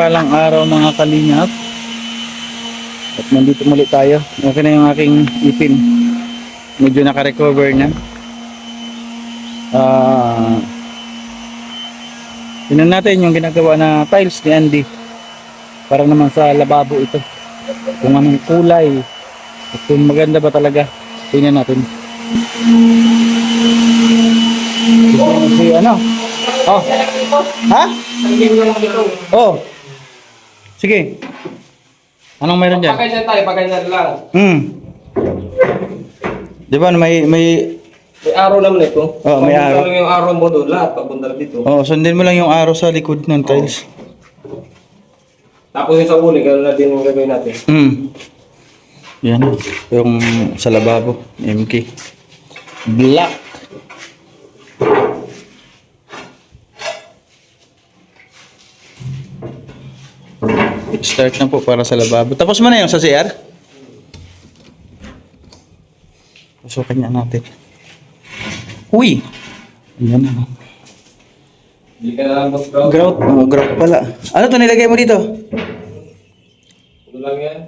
mapagpalang araw mga kalingap. At nandito muli tayo. Okay na yung aking ipin. Medyo naka-recover na. Tingnan natin yung ginagawa na tiles ni Andy. Para naman sa lababo ito. Kung anong kulay. At kung maganda ba talaga. Tingnan natin. Si ano? Oh. Ha? Oh. Sige. Anong mayroon dyan? Pagkailan tayo, pagkailan lang. Di ba may araw naman ito. Oh, may araw. Papunta lang yung araw mo doon, lahat papunta dito. Oh, sundin mo lang yung araw sa likod ng tiles. Tapos yung sa uli, gano'n na din yung gagawin natin. Yan. Yung sa lababo. MK. Black. Start na po para sa lababo. Tapos mo na yung sa CR? Pasukan niya natin. Uy! Ayan na. Hindi ka na lang mag-ground. Grout. Oh, grout pala. Ano to nilagay mo dito? Ano lang yan?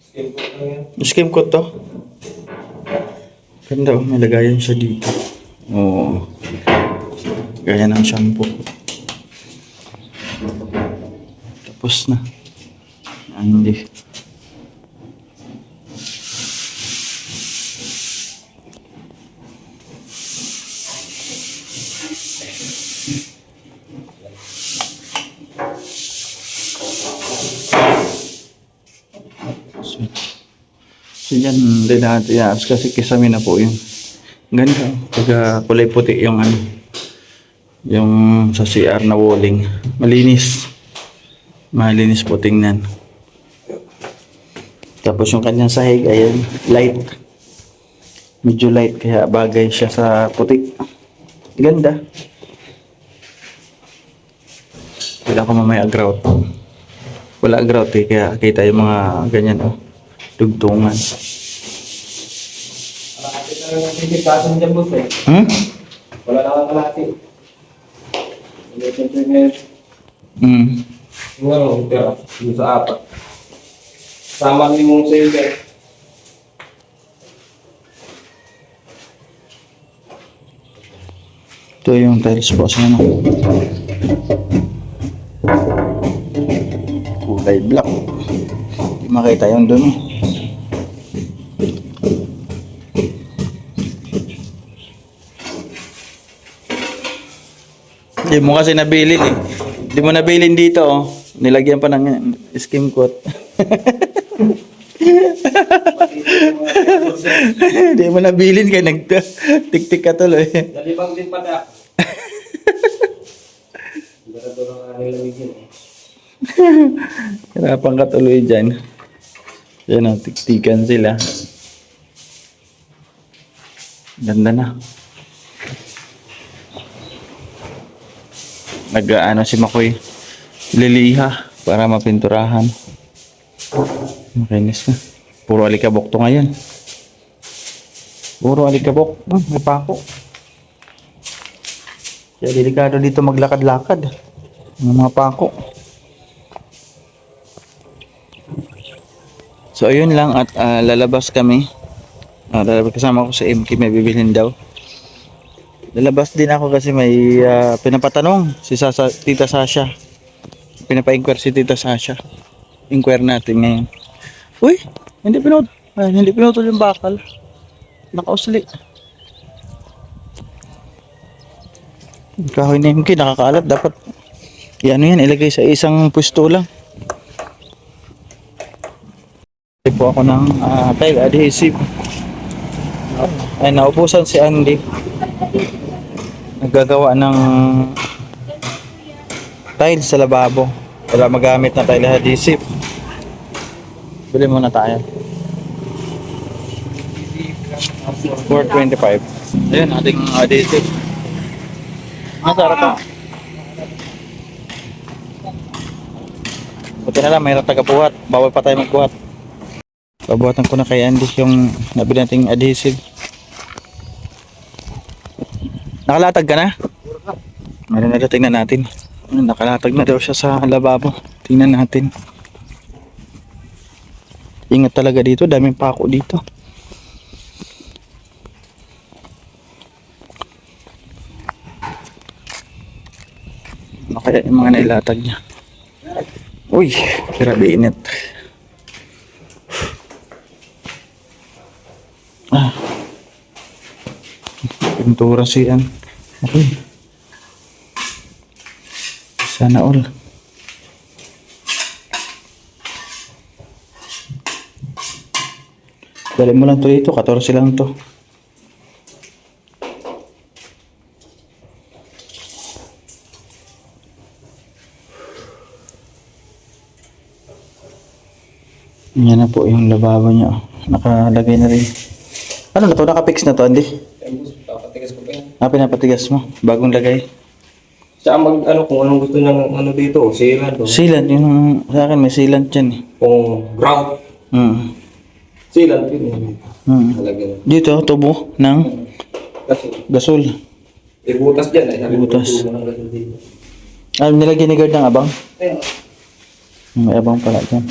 Skin coat lang yan. Skim coat to? Ganda oh, may lagayan siya dito. Oo. Gaya ng shampoo. Tapos na. Hindi. So yan din natin iayos kasi kisame na po yun. Ganda. Pag kulay puti yung ano. Yung sa CR na walling. Malinis. Malinis po tingnan. Tapos yung kanyang sahig, ayan, light. Medyo light, kaya bagay siya sa puti. Ganda. Wala ko mamaya grout. Wala grout eh, kaya kita yung mga ganyan oh. Dugtungan. Kalahati na lang yung sisikasan dyan, boss eh. Wala na kang kalahati. Yung ano, tira, yung sa apat. Sama yung sa'yo dyan. Ito yung tiles po sa ano. Kulay black. Hindi makita yung dumi. Hindi mo kasi nabilin eh. Hindi mo nabilin dito oh. Nilagyan pa ng skim coat. Hindi mo nabilin kaya nagtik-tik ka tuloy. Nalibang din pala. Garado ng anong lamigin eh. Hirapan ka tuloy dyan. Yan o, tiktikan sila. Ganda na. Nag-ano si Makoy. Liliha para mapinturahan. Makinis na. Puro alikabok to ngayon. Puro alikabok. May pako. Kaya delikado dito maglakad-lakad. Ng mga pako. So ayun lang at lalabas kami. Lalabas kasama ko sa MK, may bibilhin daw. Lalabas din ako kasi may pinapatanong si Tita Sasha. Pinapa-inquire si Tita Sasha. Inquire natin ngayon. Uy, hindi pinutol yung bakal. Nakausli. Kahoy na MK, nakakaalat. Dapat yan ilagay sa isang pwesto lang. Po ako ng tile adhesive. Ay, naubusan si Andy. Naggagawa ng tile sa lababo. Wala magamit na tile adhesive. Bili muna tayo. 425. Ayun, ating adhesive. Masarap pa. Buti na lang, mayroong tagabuhat. Bawal pa tayo magbuhat. Babuhatan ko na kay Andy yung nabili nating adhesive. Nakalatag ka na? Meron na tingnan natin. Nakalatag na daw siya sa lababo. Tingnan natin. Ingat talaga dito, daming pako dito. Ano kaya yung mga nailatag niya? Uy, grabe init. Ah. Pintura siyan. Okay. Sana all. Dali mo lang to dito, 14 lang to. Yan na po yung lababo niya. Nakalagay na rin. Ano na to? Nakapix na to, Andy? Papatigas ko pa yan. Pinapatigas mo. Bagong lagay. Siya ang ano kung anong gusto niya ano dito, sealant o. Sealant. Yung sa akin may sealant dyan eh. Kung grout, sealant yun. Talagang. Dito, tubo ng Kasi, gasol. butas dyan eh. Sabi ko, Butas. tubo ng gasol dito. Nilagyan ni guard ng abang? Ayun. May abang pala dyan.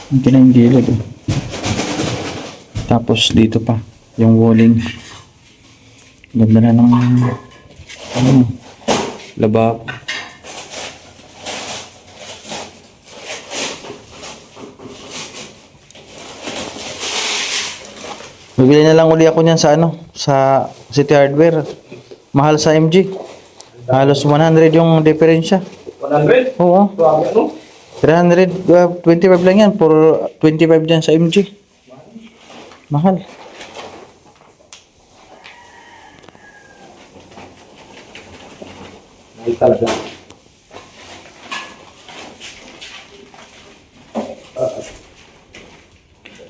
Ang kinang gilid eh. Tapos dito pa, yung walling. Ganda na ng lababo. Bibili na lang uli ako niyan sa sa City Hardware. Mahal sa MG. Halos 100 yung diferensya. 100? Oo. Grabe ano? 325 lang yan for 25 dyan sa MG. Mahal. Ay talaga.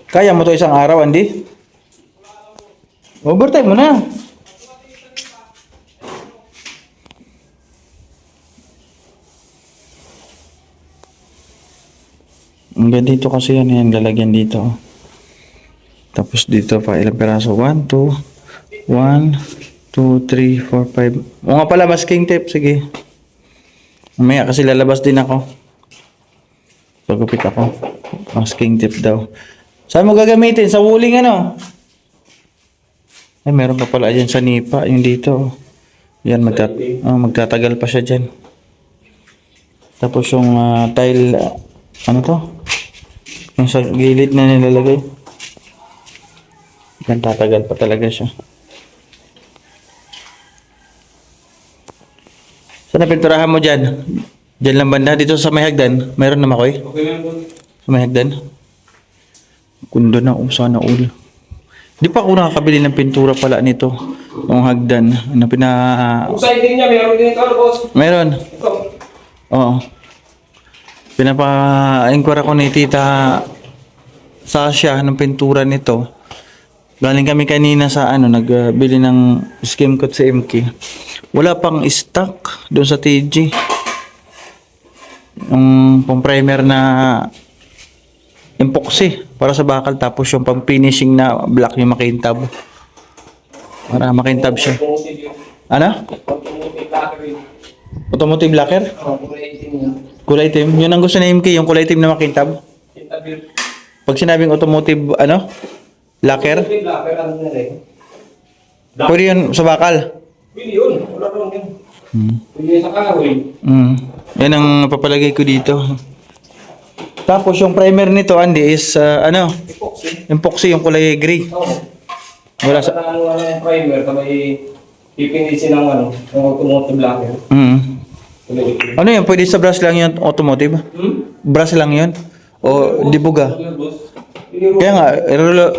Kaya mo to isang araw, Andy? Overtime mo na. Hanggang dito kasi yan lalagyan dito. Tapos dito pa ilang peraso? 1, 2, 1, 2, 3, 4, 5. O nga pala, masking tape. Sige. Mamaya kasi lalabas din ako. Pagupit ako. Masking tape daw. Saan mo gagamitin? Sa wuling ano? Ay, meron pa pala dyan sa nipa. Yung dito. Yan, magtatagal pa siya dyan. Tapos yung tile, ano to? Yung sa gilid na nilalagay. Yan, tatagal pa talaga siya. Saan na pinturahan mo dyan? Dyan lang banda. Dito sa may hagdan. Mayroon na makoy? Okay lang po. Sa may hagdan? Kundo na. Sana all. Di pa ako nakakabili ng pintura pala nito. Yung hagdan. Ano Kung siding niya, meron din ito, boss. Meron. Ito. Oo. Pinapa-inquire ako ni Tita Sasha ng pintura nito. Galing kami kanina sa nagbili ng skim coat sa MK. Wala pang stock doon sa TG. Yung pang primer na epoxy para sa bakal, tapos yung pang finishing na black yung makintab. Para makintab siya. Ano? Automotive lacquer? Kulay itim. Yun ang gusto na MK, yung kulay itim na makintab. Pag sinabing automotive, lacquer? Pwede yun sa bakal. Pwede yun. Wala naman yun. Pwede sa kahoy. Yan ang papalagay ko dito. Tapos yung primer nito, Andy, is Epoxy. epoxy, yung kulay gray. Oo. Wala sa... Wala yung primer, kamay pipinisin ng ng automotive lacquer. Ano yan? Pwede sa brush lang yun, automotive? Brush lang yun? O dibuga? Kaya nga,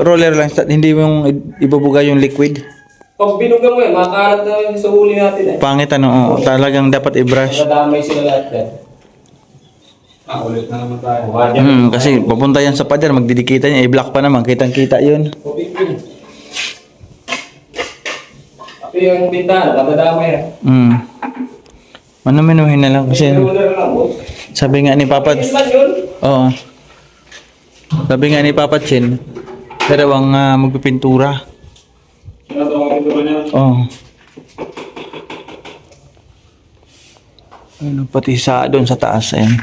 roller lang, hindi mo yung ibubuga yung liquid. Pag binuga mo yan, makakalat na yun sa huli natin eh. Pangit oo. Talagang dapat i-brush. Nadamay sila lahat yan. Ulit na naman tayo. Kasi pupunta yan sa pader, magdidikitan niya, i-block pa naman, kitang-kita yun. Tapi yung bintana, matadamay yan. Minuhin na lang kasi Roller lang, boss. sabi nga ni Papa, Isman yun. oo. Sabi nga ni Papa Chin, dalawang magpipintura. Sinatawa ko ito ba niya? Oo. Ano, pati sa doon sa taas. Ayan.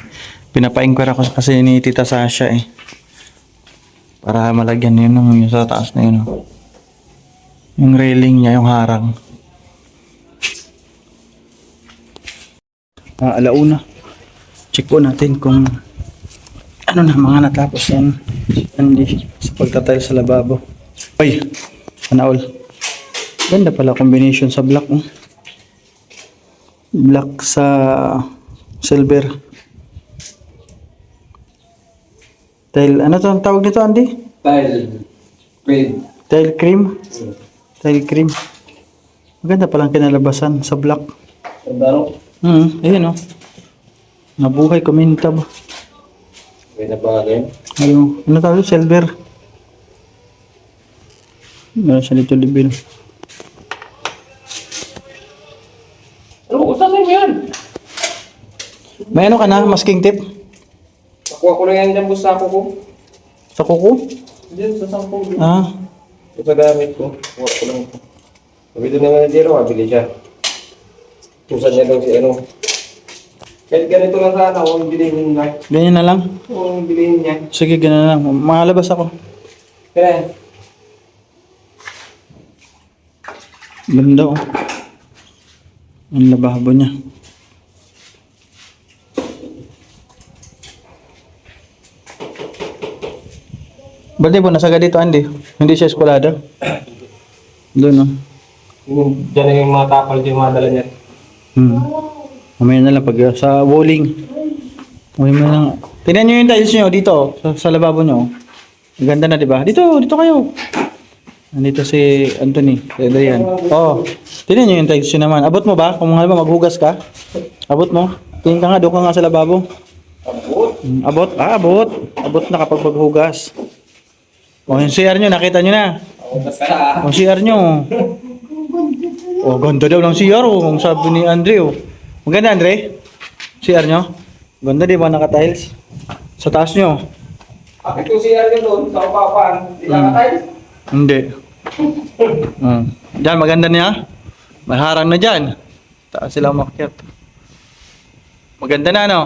Pinapainquire ako kasi ni Tita Sasha eh. Para malagyan yun yung sa taas na yun. Oh. Yung railing niya, yung harang. Alauna. Check po natin kung ano na mga natapos yan. Hindi sa pagtatile sa lababo. Ay, sana all. Ganda pala combination sa black. Oh. Black sa silver. Tile, ano to ang tawag nito, Andy? Tile. Grade. Tile cream. Tile cream. Maganda palang kinalabasan sa black. Sandaro. Ayun oh. Nabuhay, kumintab. May nabagay. Ano tawag? Silver. Meron siya dito libil. Ano, usasin mo yan? May ano ka na? Masking tip? Nakuha ko lang yan dyan sa sako ko. Sa kuko? Diyan sa sako. Ah. Ito sa gamit ko. Nakuha ko lang ito. Sabi doon naman na Jero, mabili siya. Tusan niya daw si ano. Kahit ganito lang sana, huwag bilhin niya. Ganyan na lang? Huwag bilhin niya. Sige, ganyan na lang. Makalabas ako. Kaya, Ganda oh. Ang lababo niya. Ba't di po nasaga dito, Andy? Hindi siya eskwalada? Doon oh. dyan na yung mga tapal dyan, mga dala niya. Mamaya na lang pag sa walling. Mamaya na lang. Tingnan nyo yung tiles nyo dito, sa lababo nyo. Ang ganda na, di ba? Dito kayo. Nandito si Anthony, si Adrian. Oh, tingnan nyo yung tiles nyo naman. Abot mo ba? Kung halimbawa maghugas ka, abot mo. Tingin ka nga, doon ka nga sa lababo. Abot. Abot? Abot. Abot na kapag maghugas. O, yung CR nyo, nakita nyo na. Abot ka na. O, CR nyo. O, ganda daw ng CR, oh. Ang sabi ni Andre, oh. Maganda, Andre? CR nyo? Ganda, di ba, naka-tiles? Sa taas nyo? Bakit yung CR nyo doon, sa upapaan, hindi nakatay? Hindi. Diyan, maganda niya. May harang na dyan. Taas sila umakyat. Maganda na, no?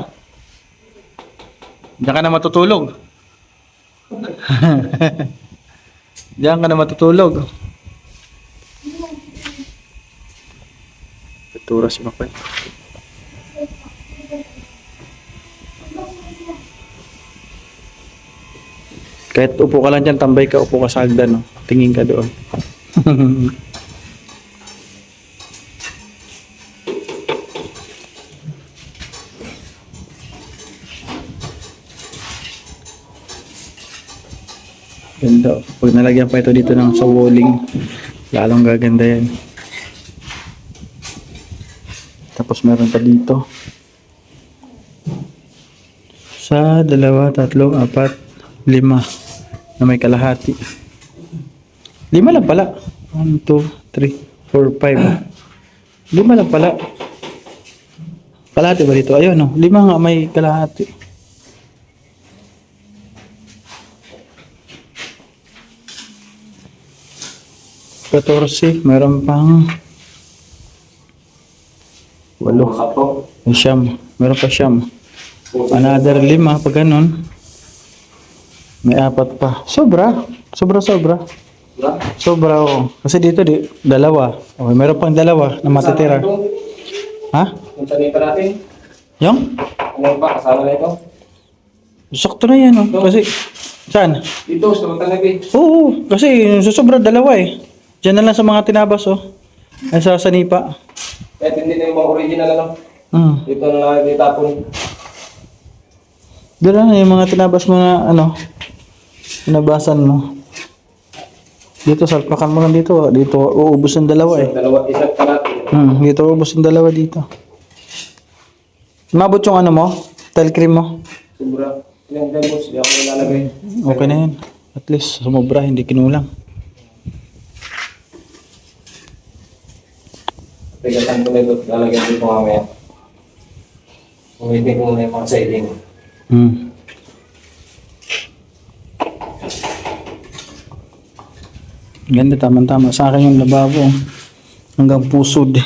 Diyan ka na matutulog. Diyan ka na matutulog. Tutura si Makoy. Kahit upo ka lang dyan, tambay ka, upo ka sa hagdan, no? Tingin ka doon. Ganda. Pag nalagyan pa ito dito ng sa walling, lalong gaganda yan. Tapos meron pa dito. Sa 2, 3, 4, 5 na may kalahati. 5 lang pala. 1, 2, 3, 4, 5. 5 lang pala. Kalahati ba dito? Ayun, no? 5 nga may kalahati. Meron pang 8. May siyam. Meron pa siyam. Another 5 pag ganun. May 4 pa. Sobra. Sobra. Sobra, oh. Kasi dito, 2. Okay, meron pang 2 na matitira. Ha? Kung sanita natin, Yung? ano ba, kasama na ito? Sakto na yan, oh. Kasi, saan? Dito, sa Matanagi. Oo, kasi sobra 2 eh. Diyan na lang sa mga tinabas, oh. Ay sa sanipa. Kahit hindi na yung mga original, ano? Hmm. Dito na lang itapon. Diyan na yung mga tinabas mo na, ano, tinabasan mo. Dito, salpakan mo lang dito. Dito, uubos ng 2 eh. Isa't kalati. Dito, uubos ng 2 dito. Mabot yung ano mo? Tile cream mo? Sobra. Ilang demos, di ako nilalagay. Okay na yan. At least, sumobra, hindi kinulang. Pagkatan ko na ito, lalagyan dito mamaya. Umitin ko muna yung mga siding. Ganda, tama-tama. Sa akin yung lababo. Hanggang pusod.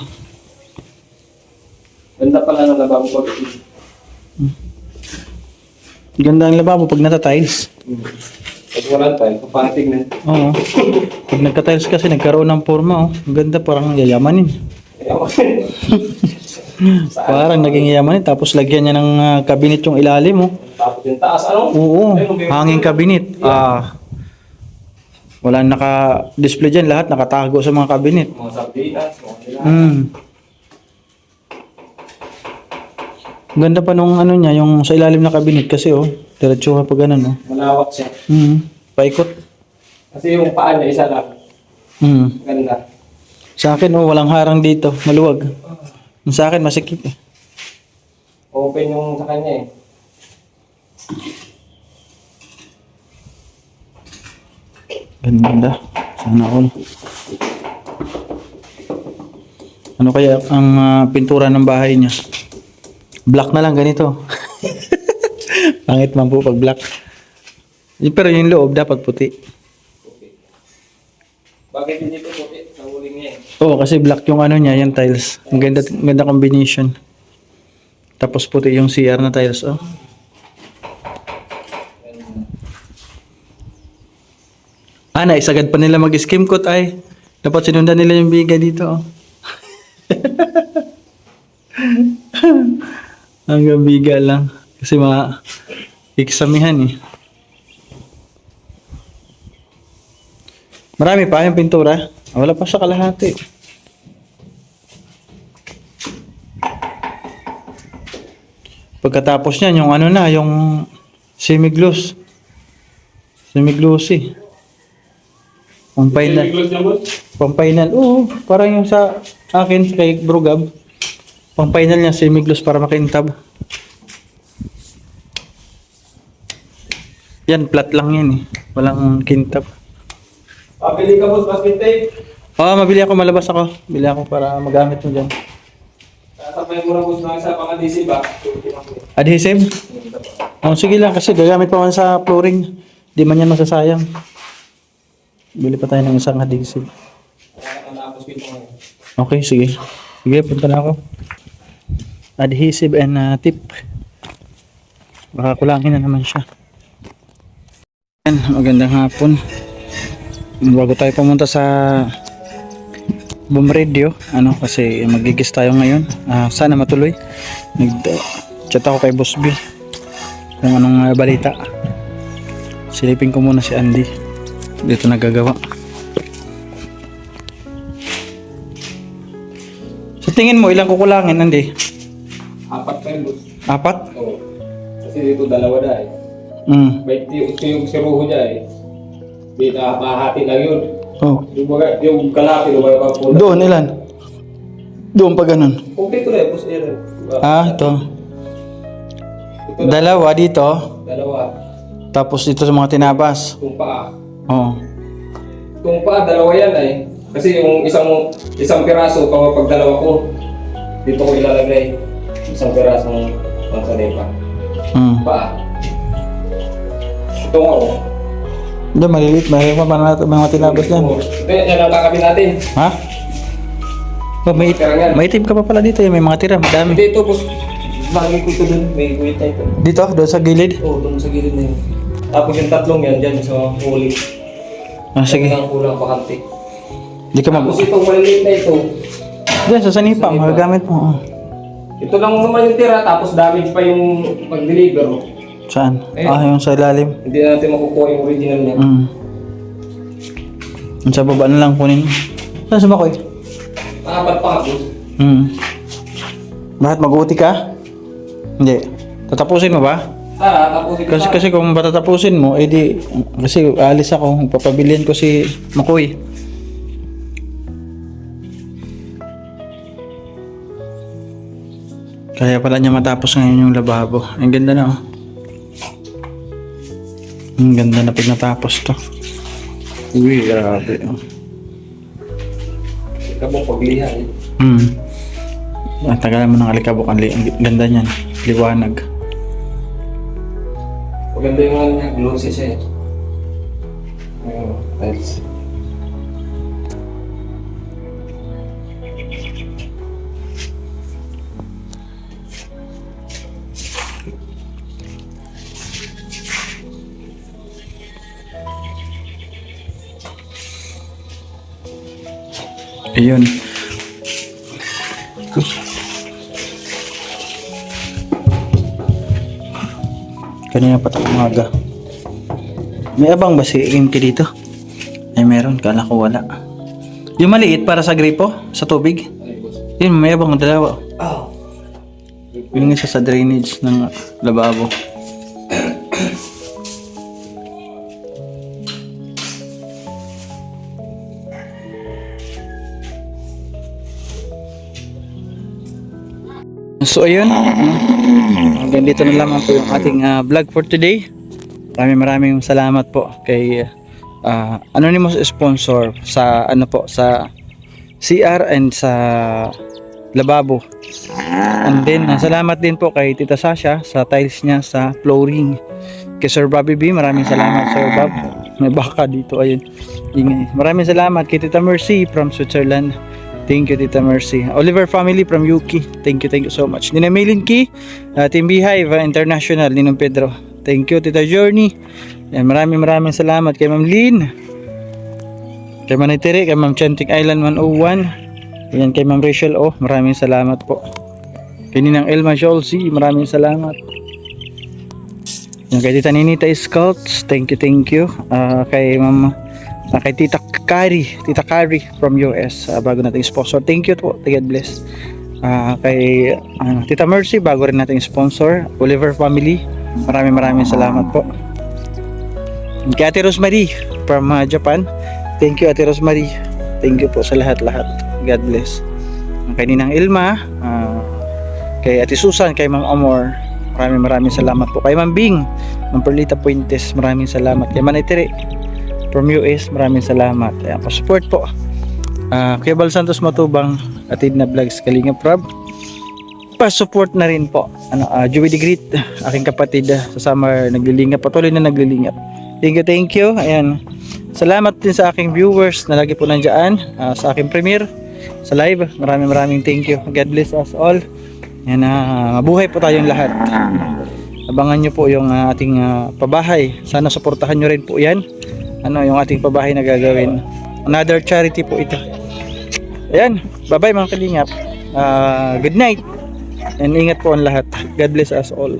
Ganda pala ng labang ko. Ganda ang lababo pag nata-tiles. Pag walang tayo, papatignan. Oo. Pag nagka-tiles kasi, nagkaroon ng forma, oh. Ang ganda, parang yayamanin. Parang naging yayamanin. Tapos lagyan niya ng cabinet yung ilalim, oh. Tapos yung taas, ano? Oo, hanging cabinet. Wala naka-display dyan. Lahat nakatago sa mga cabinet. Mga sardinas, mga nila. Ganda pa nung ano niya, yung sa ilalim na cabinet kasi, oh. Diretso ka pa ganun, oh. Malawak siya. Paikot. Kasi yung paa niya isa lang. Ganda. Sa akin, oh, walang harang dito. Maluwag. Yung sa akin, masikip, eh. Open yung sa kanya eh. Ganda. Sana all. Ano kaya ang pintura ng bahay niya? Black na lang ganito. Pangit man po pag black. Pero yung loob dapat puti. Okay. Bakit hindi ito puti? Sa huling niya eh. Oo, kasi black yung ano niya, yung tiles. Ang ganda combination. Tapos puti yung CR na tiles, oh. Naisagad pa nila mag-skim coat ay. Dapat sinundan nila yung biga dito, oh. Hanggang biga lang. Kasi iksamihan, eh. Marami pa yung pintura. Wala pa sa kalahati. Pagkatapos niyan, yung ano na, yung semi-gloss. Semi-glossy. Pang-final. Oo, parang yung sa akin kay Brugab. Pang-final niya, semi-gloss para makintab. Yan, flat lang yan, eh. Walang kintab. Pabili ka boss, basket tape. Mabili ako, malabas ako. Bili ako para magamit mo dyan. Sasabay mo na boss na isa pang adhesive ba? Adhesive? Sige lang kasi gagamit pa man sa flooring. Di man yan masasayang. Bili pa tayo ng isang adhesive. Okay, sige. Sige, punta na ako. Adhesive and tip. Baka kulangin na naman siya. Yan, magandang hapon. Bago tayo pumunta sa Boom Radio, kasi magigis tayo ngayon. Sana matuloy. Nag-chat ako kay Boss B kung anong balita. Silipin ko muna si Andy. Dito nagagawa. Sa tingin mo, ilang kukulangin, Andy? 4 pa yun, boss. 4? Oo. Kasi dito dalawa na eh. 28 yung siruho niya eh. Di na mahati lang yun. Oh. Yung kalapit, lumaya pa po. Doon, ilan? Doon pa ganun. Okay ko na eh, boss Aaron. Ito. Ito na. Dalawa dito. Dalawa. Tapos dito sa mga tinabas. Itong paa. Oh. Itong paa, dalawa yan eh. Kasi yung isang piraso, pag dalawa ko, dito ko ilalagay. Isang pirasong pangsanay pa. Paa. Ito nga oh. Hindi, maliliit. Mahirap pa mga tinabas yan. Ito yan ang kakabit natin. Ha? May itim ka pa pala dito. May mga tira. Madami. Hindi ito, boss. Lagi ko ito dun. May guhit na ito. Dito? Doon sa gilid? Oo, doon sa gilid na yun. Tapos yung tatlong yan, dyan sa huli. Sige. Yan ang kulang pakanti. Di ka Tapos itong maliliit na ito. Diyan, sa sanipa. Magagamit mo. Ito lang naman yung tira, tapos damage pa yung pag-deliver. Saan? Ayun. Yung sa ilalim. Hindi na natin makukuha yung original niya. Yung sa baba na lang kunin. Saan sa Makoy? Apat pa ako. Bakit mag-uti ka? Hindi. Tatapusin mo ba? Tapos ito Kasi kung patatapusin mo, edi kasi alis ako, papabilihan ko si Makoy. Kaya pala niya matapos ngayon yung lababo. Ang ganda na, oh. Ang ganda na pag natapos to. Uy, grabe, oh. Ito mo pagliha eh. Tagal mo ng alikabok. Ang ganda niyan. Liwanag. Maganda yung ano niya, glossy siya eh. Ayun, tiles. Ayun. Kanina pa tayo umaga. May abang ba si MK dito? Ay meron, kala ko wala. Yung maliit para sa gripo, sa tubig. Yun, may abang dalawa. Yung isa sa drainage ng lababo. So ayun, hanggang dito na lamang po yung ating vlog for today. Maraming salamat po kay anonymous sponsor sa sa CR and sa lababo. And then salamat din po kay Tita Sasha sa tiles niya sa flooring. Kay Sir Bobby B, maraming salamat Sir Bob. May baka dito, ayun. Ingay. Maraming salamat kay Tita Mercy from Switzerland. Thank you, Tita Mercy. Oliver family from Yuki. Thank you so much. Nina Maylin Ki, Team Beehive International, Ninong Pedro. Thank you, Tita Journey. Yan, maraming salamat kay Ma'am Lynn. Kay Manay Tere, kay Ma'am Chanting Island 101. Yan, kay Ma'am Rachel O. Maraming salamat po. Kay Ninang Elma Jolsi, maraming salamat. Yan, kay Tita Ninita Scouts, thank you. Kay Ma'am kay Tita Kari from US, bago nating sponsor. Thank you po, God bless. Kay Tita Mercy, bago rin nating sponsor. Oliver family, maraming salamat po. Kay Ate Rosemary from Japan, thank you Ate Rosemary. Thank you po sa lahat. God bless. Kay Ninang Ilma, kay Ate Susan, kay Ma'am Amor, maraming salamat po. Kay Ma'am Bing, Ma'am Perlita Puentes, maraming salamat. Kay Manay Tere from US, maraming salamat. Ayan, pa-support po. Kay Bal Santos Matubang, Atid na Vlogs, Kalinga Prab. Pa-support na rin po. Joey the Great, aking kapatid sa summer, naglilingap, patuloy na naglilingap. Thank you. Ayan. Salamat din sa aking viewers na lagi po nandiyan, sa aking premiere, sa live. Maraming thank you. God bless us all. Ayan, mabuhay po tayong lahat. Abangan nyo po yung ating pabahay. Sana suportahan nyo rin po yan. Yung ating pabahay na gagawin. Another charity po ito. Ayan, bye bye mga kalingap. Good night. And ingat po ang lahat. God bless us all.